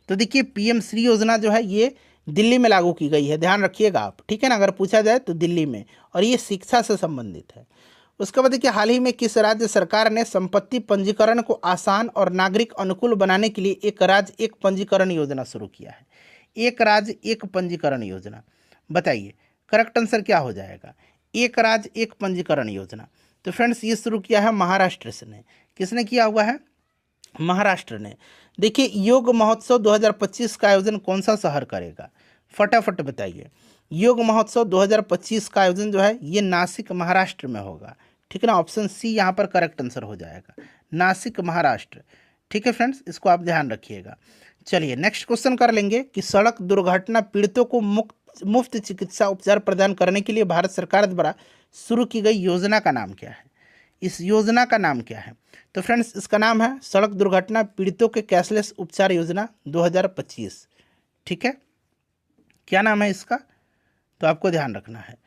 तो देखिए, PM श्री योजना जो है ये दिल्ली में लागू की गई है, ध्यान रखिएगा आप, ठीक है ना। अगर पूछा जाए तो दिल्ली में, और ये शिक्षा से संबंधित है। उसके बाद देखिए, हाल ही में किस राज्य सरकार ने संपत्ति पंजीकरण को आसान और नागरिक अनुकूल बनाने के लिए एक राज्य एक पंजीकरण योजना शुरू किया है? एक राज्य एक पंजीकरण योजना, बताइए करेक्ट आंसर क्या हो जाएगा? एक राज्य एक पंजीकरण योजना। तो फ्रेंड्स, ये शुरू किया है महाराष्ट्र से ने। किसने किया हुआ है? महाराष्ट्र ने। देखिए, योग महोत्सव 2025 का आयोजन कौन सा शहर करेगा? फटाफट बताइए। योग महोत्सव 2025 का आयोजन जो है ये नासिक महाराष्ट्र में होगा, ठीक है ना। ऑप्शन सी यहाँ पर करेक्ट आंसर हो जाएगा, नासिक महाराष्ट्र, ठीक है फ्रेंड्स, इसको आप ध्यान रखिएगा। चलिए, नेक्स्ट क्वेश्चन कर लेंगे कि सड़क दुर्घटना पीड़ितों को मुफ्त चिकित्सा उपचार प्रदान करने के लिए भारत सरकार द्वारा शुरू की गई योजना का नाम क्या है? इस योजना का नाम क्या है? तो फ्रेंड्स, इसका नाम है सड़क दुर्घटना पीड़ितों के कैशलेस उपचार योजना 2025, ठीक है। क्या नाम है इसका? तो आपको ध्यान रखना है।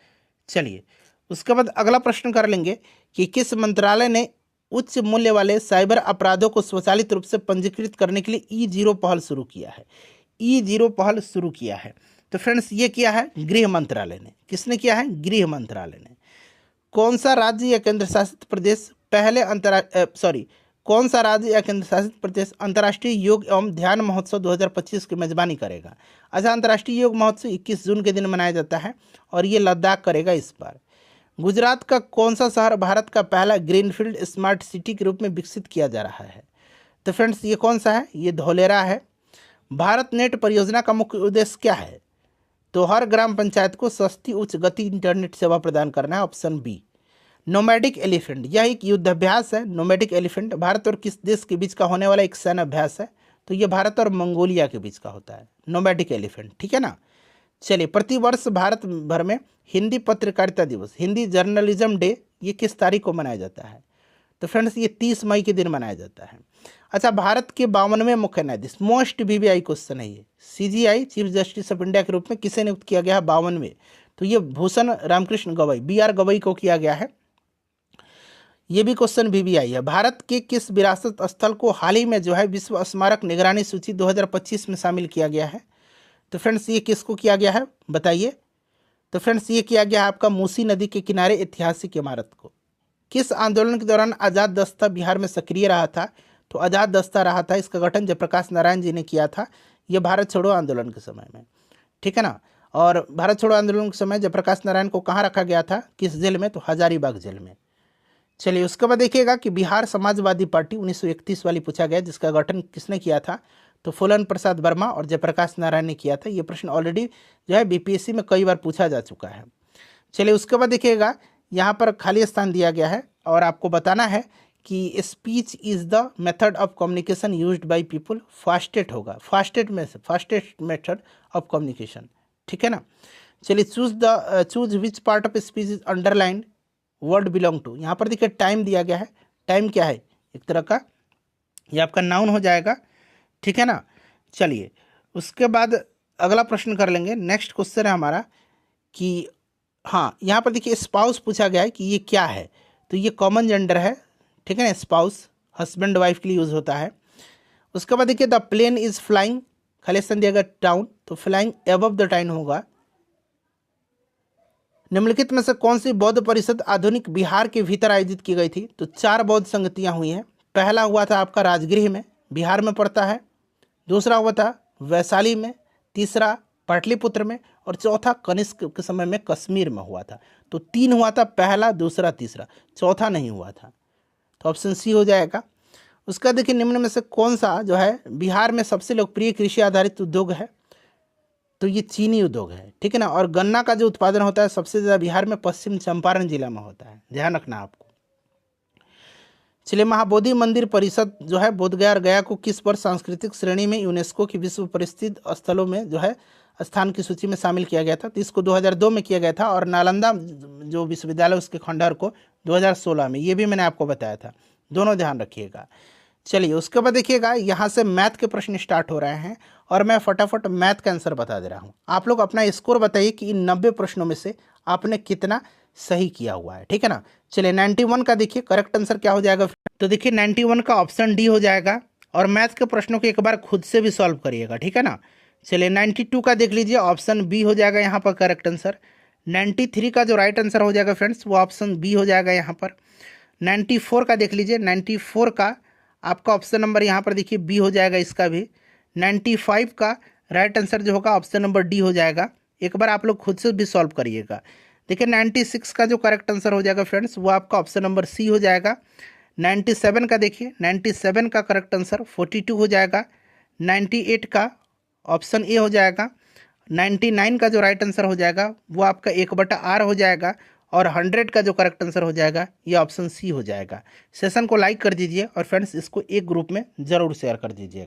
चलिए, उसके बाद अगला प्रश्न कर लेंगे कि किस मंत्रालय ने उच्च मूल्य वाले साइबर अपराधों को स्वचालित रूप से पंजीकृत करने के लिए E0 पहल शुरू किया है? E0 पहल शुरू किया है, तो फ्रेंड्स ये किया है गृह मंत्रालय ने। किसने किया है? गृह मंत्रालय ने। कौन सा राज्य या केंद्र शासित प्रदेश कौन सा राज्य या केंद्र शासित प्रदेश अंतर्राष्ट्रीय योग एवं ध्यान महोत्सव 2025 की मेजबानी करेगा? अच्छा, अंतर्राष्ट्रीय योग महोत्सव 21 जून के दिन मनाया जाता है और ये लद्दाख करेगा इस बार। गुजरात का कौन सा शहर भारत का पहला ग्रीनफील्ड स्मार्ट सिटी के रूप में विकसित किया जा रहा है? तो फ्रेंड्स, ये कौन सा है? ये धोलेरा है। भारत नेट परियोजना का मुख्य उद्देश्य क्या है? तो हर ग्राम पंचायत को सस्ती उच्च गति इंटरनेट सेवा प्रदान करना है, ऑप्शन बी। नोमैडिक एलिफेंट, यह एक युद्धाभ्यास है। नोमैडिक एलिफेंट भारत और किस देश के बीच का होने वाला एक सैन्य अभ्यास है? तो ये भारत और मंगोलिया के बीच का होता है नोमैडिक एलिफेंट, ठीक है ना। चलिए, प्रतिवर्ष भारत भर में हिंदी पत्रकारिता दिवस, हिंदी जर्नलिज्म डे, ये किस तारीख को मनाया जाता है? तो फ्रेंड्स ये 30 मई के दिन मनाया जाता है। अच्छा, भारत के 52वें मुख्य न्यायाधीश, मोस्ट वीवीआई क्वेश्चन है ये, CGI chief justice of India के रूप में किसे नियुक्त किया गया है 52वें? तो ये भूषण रामकृष्ण गवई, BR गवई को किया गया है। ये भी क्वेश्चन वीवीआई है। भारत के किस विरासत स्थल को हाल ही में जो है विश्व स्मारक निगरानी सूची 2025 में शामिल किया गया है? तो फ्रेंड्स ये किसको किया गया है बताइए? तो फ्रेंड्स ये किया गया है आपका मूसी नदी के किनारे ऐतिहासिक इमारत को। किस आंदोलन के दौरान आज़ाद दस्ता बिहार में सक्रिय रहा था? तो आज़ाद दस्ता रहा था, इसका गठन जयप्रकाश नारायण जी ने किया था, ये भारत छोड़ो आंदोलन के समय में, ठीक है ना। और भारत छोड़ो आंदोलन के समय जयप्रकाश नारायण को कहाँ रखा गया था, किस जेल में? तो हजारीबाग जेल में। चलिए, उसके बाद देखिएगा कि बिहार समाजवादी पार्टी 1931 वाली पूछा गया, जिसका गठन किसने किया था? तो फूलन प्रसाद वर्मा और जयप्रकाश नारायण ने किया था। ये प्रश्न ऑलरेडी जो है बीपीएससी में कई बार पूछा जा चुका है। चलिए, उसके बाद देखिएगा यहाँ पर खाली स्थान दिया गया है और आपको बताना है कि speech is the method of communication used by people, fastest होगा, फास्टेस्ट मेथड ऑफ कम्युनिकेशन, ठीक है ना। चलिए, choose which part of speech is underlined word belong to. यहाँ पर देखिए टाइम दिया गया है। टाइम क्या है? एक तरह का ये आपका नाउन हो जाएगा, ठीक है ना। चलिए, उसके बाद अगला प्रश्न कर लेंगे। नेक्स्ट क्वेश्चन है हमारा कि हाँ, यहाँ पर देखिए स्पाउस पूछा गया है कि ये क्या है? तो ये कॉमन जेंडर है, ठीक है ना। स्पाउस हस्बैंड वाइफ के लिए यूज़ होता है। उसके बाद देखिए द प्लेन इज फ्लाइंग, खाली स्थान दिया गया टाउन, तो फ्लाइंग एबव द टाउन होगा। निम्नलिखित में से कौन सी बौद्ध परिषद आधुनिक बिहार के भीतर आयोजित की गई थी? तो 4 बौद्ध संगतियाँ हुई हैं। पहला हुआ था आपका राजगृह में, बिहार में पड़ता है। दूसरा हुआ था वैशाली में, तीसरा पाटलिपुत्र में, और चौथा कनिष्क के समय में कश्मीर में हुआ था। तो 3 हुआ था, पहला, दूसरा, तीसरा, चौथा नहीं हुआ था। तो ऑप्शन सी हो जाएगा। उसका देखिए निम्न में से कौन सा जो है बिहार में सबसे लोकप्रिय कृषि आधारित उद्योग है? तो ये चीनी उद्योग है, ठीक है ना। और गन्ना का जो उत्पादन होता है सबसे ज़्यादा बिहार में पश्चिम चंपारण जिला में होता है, ध्यान रखना आपको। चलिए, महाबोधि मंदिर परिषद जो है बोधगया और गया को किस वर्ष सांस्कृतिक श्रेणी में यूनेस्को की विश्व परिचित स्थलों में जो है स्थान की सूची में शामिल किया गया था? तो इसको 2002 में किया गया था, और नालंदा जो विश्वविद्यालय उसके खंडहर को 2016 में, ये भी मैंने आपको बताया था, दोनों ध्यान रखिएगा। चलिए, उसके बाद देखिएगा यहाँ से मैथ के प्रश्न स्टार्ट हो रहे हैं और मैं फटाफट मैथ का आंसर बता दे रहा हूँ। आप लोग अपना स्कोर बताइए कि इन 90 प्रश्नों में से आपने कितना सही किया हुआ है, ठीक है ना। चलिए, 91 का देखिए करेक्ट आंसर क्या हो जाएगा? तो देखिए 91 का ऑप्शन डी हो जाएगा। और मैथ के प्रश्नों को एक बार खुद से भी सॉल्व करिएगा, ठीक है ना। चलिए, 92 का देख लीजिए, ऑप्शन बी हो जाएगा यहाँ पर करेक्ट आंसर। 93 का जो राइट आंसर हो जाएगा फ्रेंड्स, वो ऑप्शन बी हो जाएगा यहाँ पर। 94 का देख लीजिए, 94 का आपका ऑप्शन नंबर यहाँ पर देखिए बी हो जाएगा, इसका भी। 95 का राइट आंसर जो होगा ऑप्शन नंबर डी हो जाएगा। एक बार आप लोग खुद से भी सॉल्व करिएगा। देखिए 96 का जो करेक्ट आंसर हो जाएगा फ्रेंड्स, वो आपका ऑप्शन नंबर सी हो जाएगा। 97 का देखिए, 97 का करेक्ट आंसर 42 हो जाएगा। 98 का ऑप्शन ए हो जाएगा। 99 का जो राइट आंसर हो जाएगा वो आपका 1/r हो जाएगा। और 100 का जो करेक्ट आंसर हो जाएगा ये ऑप्शन सी हो जाएगा। सेशन को लाइक कर दीजिए और फ्रेंड्स इसको एक ग्रुप में ज़रूर शेयर कर दीजिएगा।